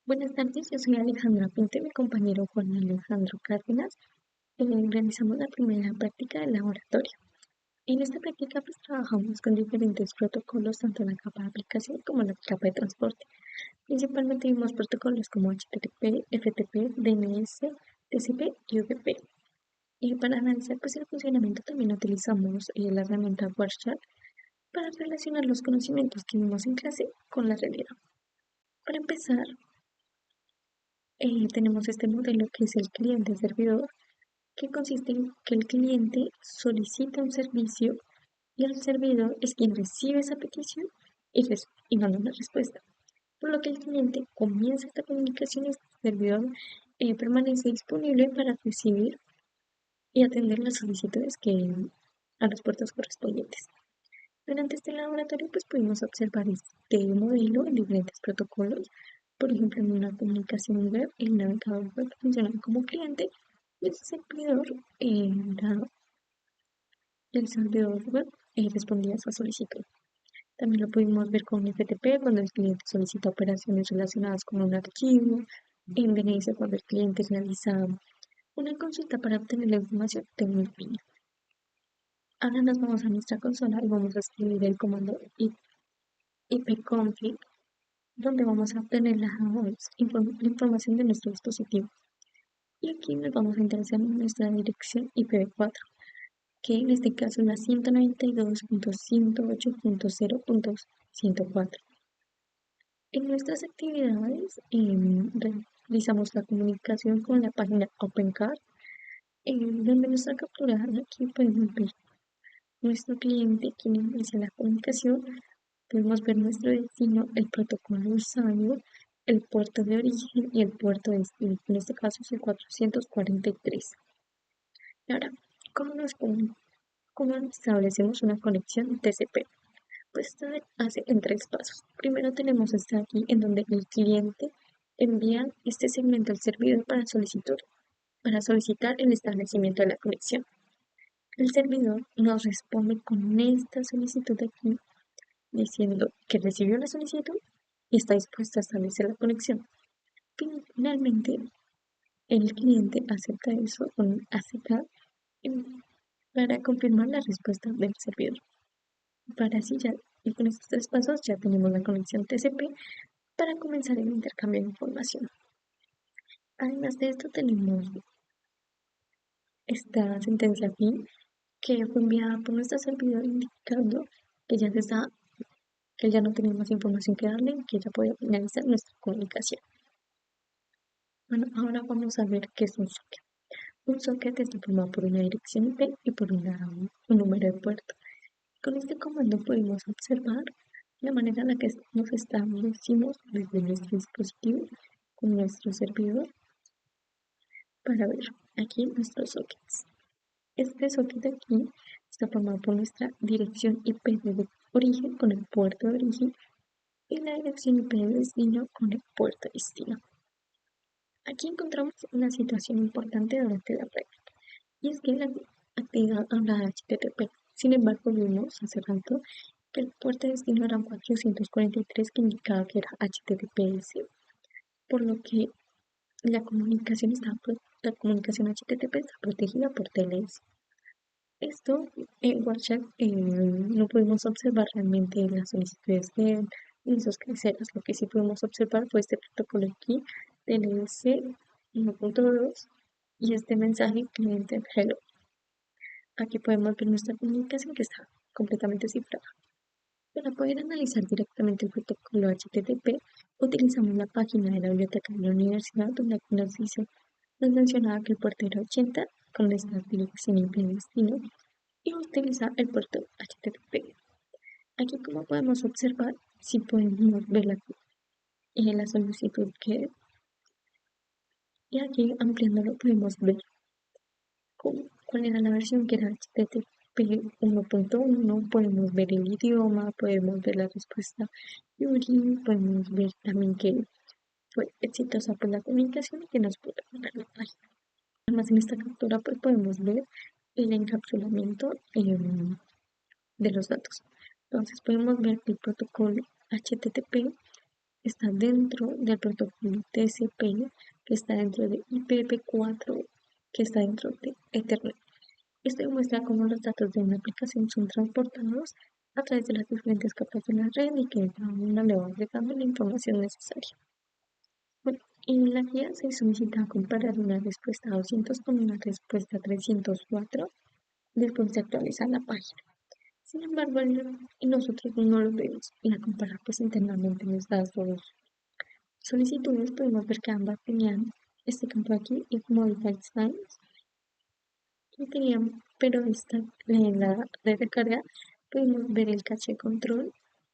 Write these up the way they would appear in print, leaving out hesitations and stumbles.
Buenas tardes, yo soy Alejandra Pinto y mi compañero Juan Alejandro Cárdenas. Realizamos la primera práctica del laboratorio. En esta práctica pues trabajamos con diferentes protocolos, tanto en la capa de aplicación como en la capa de transporte. Principalmente vimos protocolos como HTTP, FTP, DNS, TCP y UDP. Y para analizar pues el funcionamiento también utilizamos la herramienta Warchat para relacionar los conocimientos que vimos en clase con la realidad. Para empezar, tenemos este modelo que es el cliente-servidor, que consiste en que el cliente solicita un servicio y el servidor es quien recibe esa petición y manda una respuesta. Por lo que el cliente comienza esta comunicación y el servidor permanece disponible para recibir y atender las solicitudes a las puertas correspondientes. Durante este laboratorio pues pudimos observar este modelo en diferentes protocolos. Por ejemplo, en una comunicación web, el navegador web funciona como cliente y el servidor web respondía a esa solicitud. También lo pudimos ver con FTP, cuando el cliente solicita operaciones relacionadas con un archivo, en DNS cuando el cliente realiza una consulta para obtener la información de un fin. Ahora nos vamos a nuestra consola y vamos a escribir el comando ipconfig, donde vamos a obtener la información de nuestro dispositivo. Y aquí nos vamos a interesar en nuestra dirección IPv4, que en este caso es la 192.108.0.104. En nuestras actividades realizamos la comunicación con la página OpenCard, donde nuestra captura aquí podemos ver nuestro cliente quien inicia la comunicación. Podemos ver nuestro destino, el protocolo de usuario, el puerto de origen y el puerto de destino. En este caso es el 443. Y ahora, ¿cómo establecemos una conexión TCP? Pues esto se hace en tres pasos. Primero tenemos aquí en donde el cliente envía este segmento al servidor para solicitar el establecimiento de la conexión. El servidor nos responde con esta solicitud de aquí, diciendo que recibió la solicitud y está dispuesto a establecer la conexión. Finalmente, el cliente acepta eso con aceptar para confirmar la respuesta del servidor. Para así ya, y con estos tres pasos ya tenemos la conexión TCP para comenzar el intercambio de información. Además de esto tenemos esta sentencia fin que fue enviada por nuestro servidor indicando que que ya no tenía más información que darle y que ya podía finalizar nuestra comunicación. Bueno, ahora vamos a ver qué es un socket. Un socket está formado por una dirección IP y por un número de puerto. Con este comando podemos observar la manera en la que nos establecimos desde nuestro dispositivo con nuestro servidor para ver aquí nuestros sockets. Este socket de aquí está formado por nuestra dirección IP de origen con el puerto de origen y la dirección IP de destino con el puerto de destino. Aquí encontramos una situación importante durante la práctica, y es que la actividad habla de HTTP. Sin embargo, vimos hace rato que el puerto de destino era 443, que indicaba que era HTTPS, por lo que la comunicación HTTP está protegida por TLS. Esto en WhatsApp no pudimos observar realmente las solicitudes de esos creceras. Lo que sí pudimos observar fue este protocolo aquí, TLS 1.2, y este mensaje cliente hello. Aquí podemos ver nuestra comunicación que está completamente cifrada. Para poder analizar directamente el protocolo HTTP, utilizamos la página de la biblioteca de la universidad, donde aquí nos mencionaba que el puerto era 80 con esta dirección IP de destino y utiliza el puerto HTTP. Aquí, como podemos observar, si podemos ver la solicitud que es, y aquí ampliándolo podemos ver cuál era la versión que era HTTP 1.1, podemos ver el idioma, podemos ver la respuesta Yuri, podemos ver también que fue exitosa por la comunicación y que nos puede poner la página. Además, en esta captura pues podemos ver el encapsulamiento de los datos. Entonces podemos ver que el protocolo HTTP está dentro del protocolo TCP, que está dentro de IPv4, que está dentro de Ethernet. Esto demuestra cómo los datos de una aplicación son transportados a través de las diferentes capas de la red y que cada una le va agregando la información necesaria. Bueno, en la guía se solicita comparar una respuesta a 200 con una respuesta a 304 después de actualizar la página. Sin embargo, nosotros no lo vemos y al comparar pues internamente nuestras dos solicitudes podemos ver que ambas tenían este campo aquí y Modified Styles y tenían, pero en la red de carga podemos ver el caché control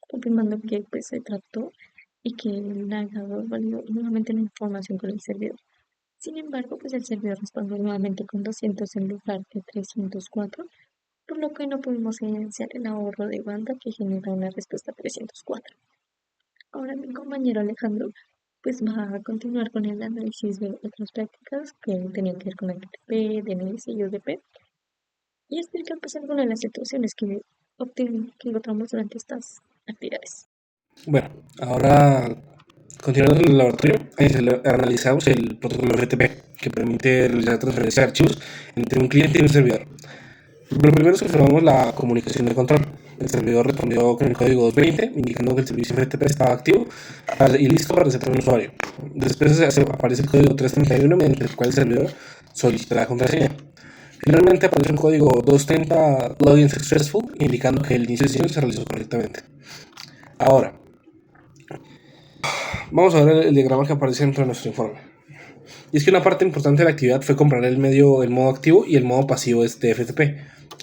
confirmando que pues se trató y que el navegador validó nuevamente la información con el servidor. Sin embargo, pues el servidor respondió nuevamente con 200 en lugar de 304, por lo que no pudimos evidenciar el ahorro de banda que genera una respuesta 304. Ahora mi compañero Alejandro pues va a continuar con el análisis de otras prácticas que tenían que ver con HTTP, DNS y UDP y explicar pues algunas de las situaciones que encontramos durante estas actividades. Bueno, ahora continuando en el laboratorio, analizamos el protocolo FTP que permite realizar transferencia de archivos entre un cliente y un servidor. Lo primero es que observamos la comunicación de control. El servidor respondió con el código 220, indicando que el servicio FTP estaba activo y listo para recetar un usuario. Después aparece el código 331, mediante el cual el servidor solicita la contraseña. Finalmente aparece un código 230 login successful, indicando que el inicio de sesión se realizó correctamente. Ahora, vamos a ver el diagrama que aparece dentro de nuestro informe. Y es que una parte importante de la actividad fue comparar el modo activo y el modo pasivo de este FTP.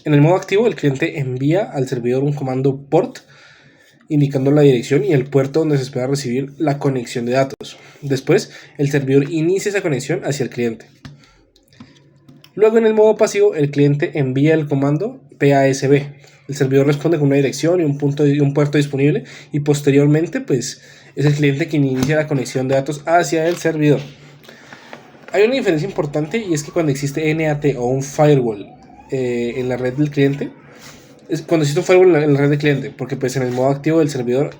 En el modo activo, el cliente envía al servidor un comando port indicando la dirección y el puerto donde se espera recibir la conexión de datos. Después, el servidor inicia esa conexión hacia el cliente. Luego, en el modo pasivo, el cliente envía el comando PASB. El servidor responde con una dirección y un puerto disponible y posteriormente, pues, es el cliente quien inicia la conexión de datos hacia el servidor. Hay una diferencia importante y es que cuando existe NAT o un firewall en la red del cliente, es cuando existe un firewall en la red del cliente, porque pues en el modo activo del servidor,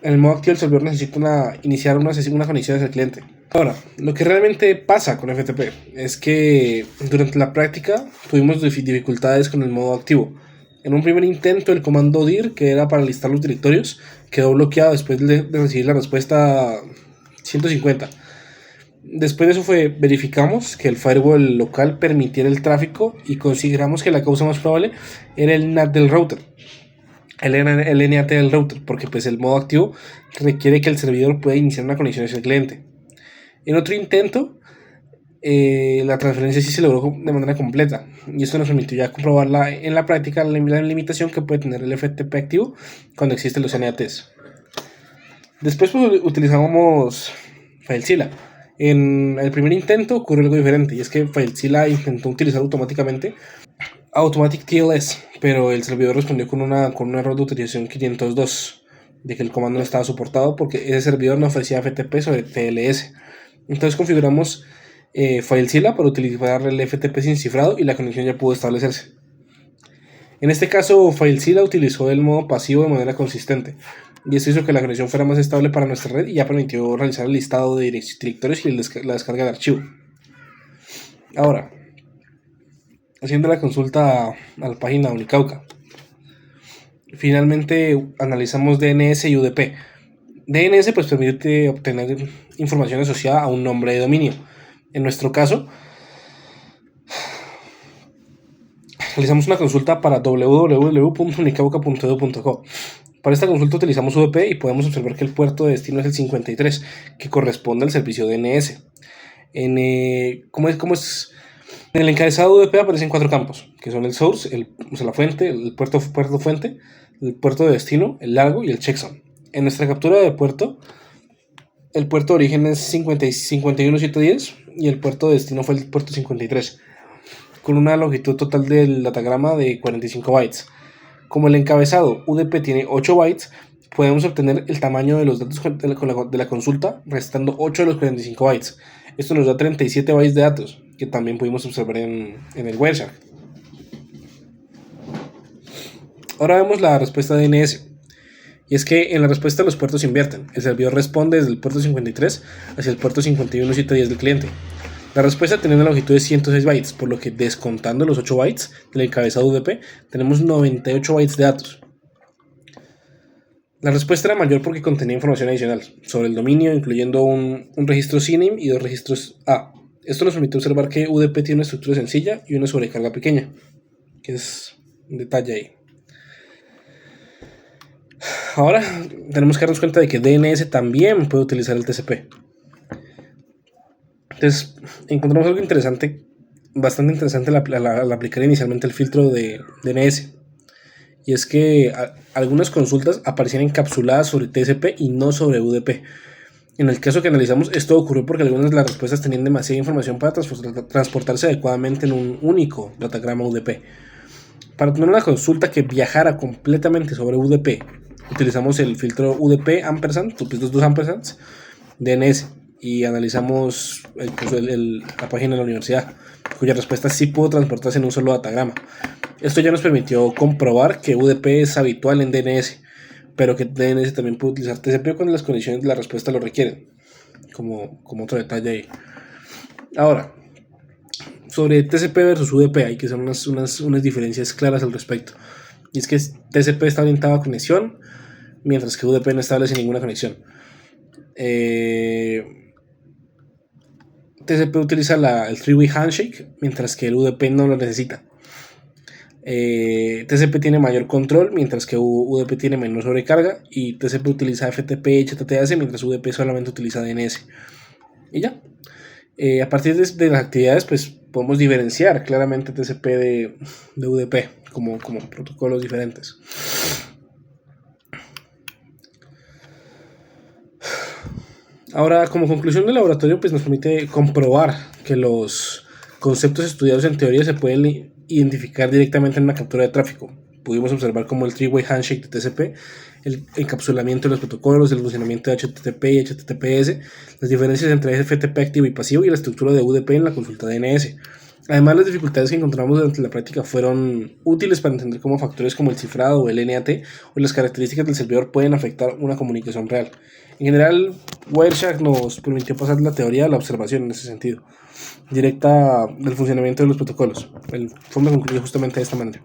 necesita iniciar una conexión hacia el cliente. Ahora, lo que realmente pasa con FTP es que durante la práctica tuvimos dificultades con el modo activo. En un primer intento, el comando dir, que era para listar los directorios, quedó bloqueado después de recibir la respuesta 150. Después de eso verificamos que el firewall local permitiera el tráfico y consideramos que la causa más probable era el NAT del router. El NAT del router, porque pues el modo activo requiere que el servidor pueda iniciar una conexión hacia el cliente. En otro intento, la transferencia sí se logró de manera completa y esto nos permitió ya comprobar en la práctica la limitación que puede tener el FTP activo cuando existen los NATs. Después pues, utilizamos FileZilla. En el primer intento ocurrió algo diferente y es que FileZilla intentó utilizar automáticamente Automatic TLS, pero el servidor respondió con un error de utilización 502 de que el comando no estaba soportado porque ese servidor no ofrecía FTP sobre TLS. Entonces configuramos FileZilla para utilizar el FTP sin cifrado y la conexión ya pudo establecerse. En este caso, FileZilla utilizó el modo pasivo de manera consistente y esto hizo que la conexión fuera más estable para nuestra red y ya permitió realizar el listado de directorios y la descarga de archivo. Ahora, haciendo la consulta a la página Unicauca, finalmente analizamos DNS y UDP. DNS pues permite obtener información asociada a un nombre de dominio. En nuestro caso, realizamos una consulta para www.unicauca.edu.co. Para esta consulta utilizamos UDP y podemos observar que el puerto de destino es el 53, que corresponde al servicio DNS. En el encabezado UDP aparecen 4 campos, que son el source, la fuente, el puerto fuente, el puerto de destino, el largo y el checksum. En nuestra captura de puerto, el puerto de origen es 51710 y el puerto de destino fue el puerto 53, con una longitud total del datagrama de 45 bytes. Como el encabezado UDP tiene 8 bytes, podemos obtener el tamaño de los datos de la consulta restando 8 de los 45 bytes. Esto nos da 37 bytes de datos, que también pudimos observar en el Wireshark. Ahora vemos la respuesta de DNS. Y es que en la respuesta los puertos se invierten. El servidor responde desde el puerto 53 hacia el puerto 51.710 del cliente. La respuesta tiene una longitud de 106 bytes, por lo que descontando los 8 bytes del encabezado UDP, tenemos 98 bytes de datos. La respuesta era mayor porque contenía información adicional sobre el dominio, incluyendo un registro CNAME y dos registros A. Esto nos permite observar que UDP tiene una estructura sencilla y una sobrecarga pequeña, que es un detalle ahí. Ahora tenemos que darnos cuenta de que DNS también puede utilizar el TCP. Entonces encontramos algo interesante, bastante interesante al aplicar inicialmente el filtro de DNS. Y es que algunas consultas aparecían encapsuladas sobre TCP y no sobre UDP. En el caso que analizamos, esto ocurrió porque algunas de las respuestas tenían demasiada información para transportarse adecuadamente en un único datagrama UDP. Para tener una consulta que viajara completamente sobre UDP, utilizamos el filtro UDP ampersand, dos ampersands, DNS, y analizamos la página de la universidad, cuya respuesta sí pudo transportarse en un solo datagrama. Esto ya nos permitió comprobar que UDP es habitual en DNS, pero que DNS también puede utilizar TCP cuando las condiciones de la respuesta lo requieren, como otro detalle ahí. Ahora, sobre TCP versus UDP hay que hacer unas diferencias claras al respecto. Y es que TCP está orientado a conexión, mientras que UDP no establece ninguna conexión. TCP utiliza el three-way handshake, mientras que el UDP no lo necesita. TCP tiene mayor control, mientras que UDP tiene menor sobrecarga, y TCP utiliza FTP y HTTPS, mientras UDP solamente utiliza DNS. Y ya. A partir de las actividades, pues podemos diferenciar claramente TCP de UDP como protocolos diferentes. Ahora, como conclusión del laboratorio, pues nos permite comprobar que los conceptos estudiados en teoría se pueden identificar directamente en una captura de tráfico. Pudimos observar como el three-way handshake de TCP, el encapsulamiento de los protocolos, el funcionamiento de HTTP y HTTPS, las diferencias entre FTP activo y pasivo y la estructura de UDP en la consulta DNS. Además, las dificultades que encontramos durante la práctica fueron útiles para entender cómo factores como el cifrado o el NAT o las características del servidor pueden afectar una comunicación real. En general, Wireshark nos permitió pasar la teoría a la observación en ese sentido, directa del funcionamiento de los protocolos. El fondo concluye justamente de esta manera.